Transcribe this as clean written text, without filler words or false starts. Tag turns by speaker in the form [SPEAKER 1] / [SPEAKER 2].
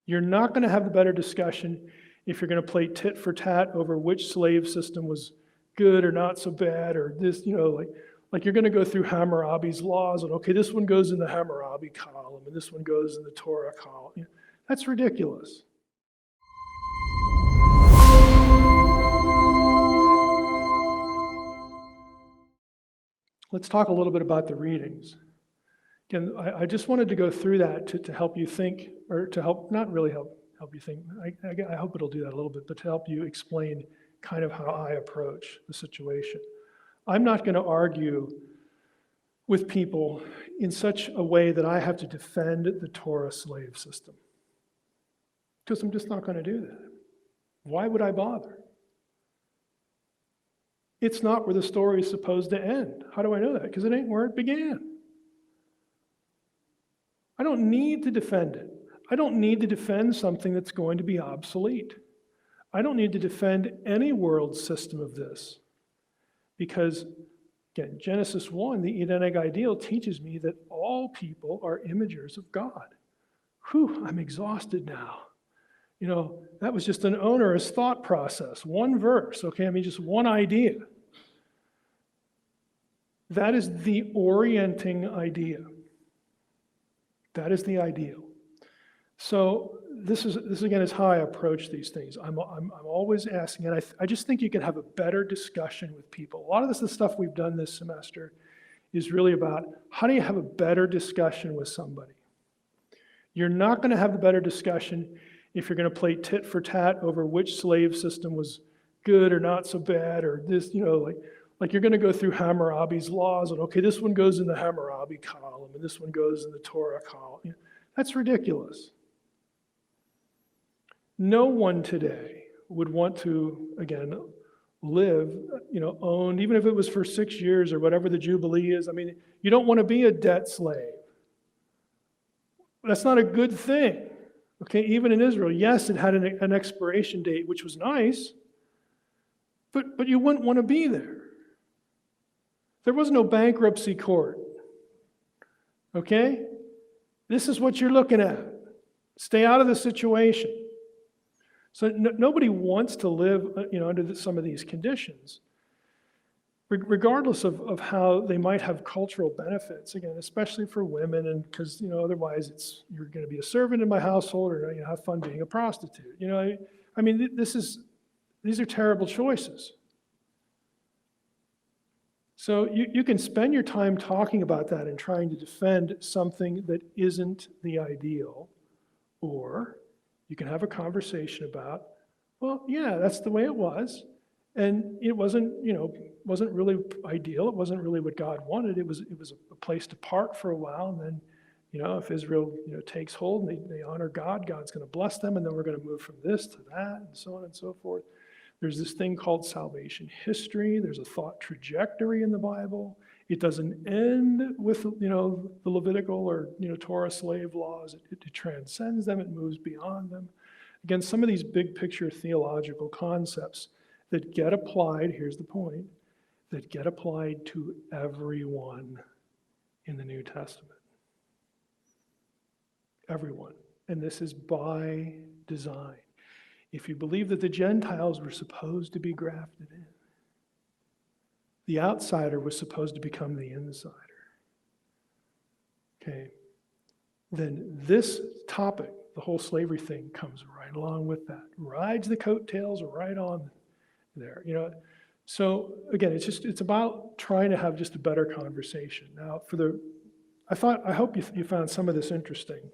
[SPEAKER 1] You're not going to have the better discussion if you're going to play tit for tat over which slave system was good or not so bad, or this, like you're going to go through Hammurabi's laws and, okay, this one goes in the Hammurabi column and this one goes in the Torah column. That's ridiculous. Let's talk a little bit about the readings. Again, I just wanted to go through that to help you think, or to help, not really help you think, I hope it'll do that a little bit, but to help you explain kind of how I approach the situation. I'm not going to argue with people in such a way that I have to defend the Torah slave system, because I'm just not going to do that. Why would I bother? It's not where the story is supposed to end. How do I know that? Because it ain't where it began. I don't need to defend it. I don't need to defend something that's going to be obsolete. I don't need to defend any world system of this, because, again, Genesis 1, the Edenic ideal, teaches me that all people are imagers of God. Whew, I'm exhausted now. That was just an onerous thought process. One verse, okay? Just one idea. That is the orienting idea. That is the ideal. So this again is how I approach these things. I'm always asking, and I just think you can have a better discussion with people. A lot of the stuff we've done this semester is really about how do you have a better discussion with somebody. You're not going to have the better discussion if you're going to play tit for tat over which slave system was good or not so bad, or this, like you're going to go through Hammurabi's laws and, okay, this one goes in the Hammurabi column and this one goes in the Torah column. That's ridiculous. No one today would want to, again, live, owned, even if it was for 6 years or whatever the Jubilee is. You don't want to be a debt slave. That's not a good thing. Okay, even in Israel, yes, it had an expiration date, which was nice, but you wouldn't want to be there. There was no bankruptcy court. Okay? This is what you're looking at. Stay out of the situation. So nobody wants to live, under some of these conditions, regardless of how they might have cultural benefits. Again, especially for women, and because otherwise you're going to be a servant in my household, or have fun being a prostitute. These are terrible choices. So you can spend your time talking about that and trying to defend something that isn't the ideal, or you can have a conversation about, well, yeah, that's the way it was, and it wasn't really ideal. It wasn't really what God wanted. It was a place to part for a while, and then, if Israel takes hold and they honor God, God's going to bless them, and then we're going to move from this to that, and so on and so forth. There's this thing called salvation history. There's a thought trajectory in the Bible. It doesn't end with, the Levitical or, Torah slave laws. It transcends them. It moves beyond them. Again, some of these big picture theological concepts that get applied, here's the point, that get applied to everyone in the New Testament. Everyone. And this is by design. If you believe that the Gentiles were supposed to be grafted in, the outsider was supposed to become the insider, okay, then this topic, the whole slavery thing, comes right along with that. Rides the coattails right on there, So again, it's about trying to have just a better conversation. Now, I hope you found some of this interesting.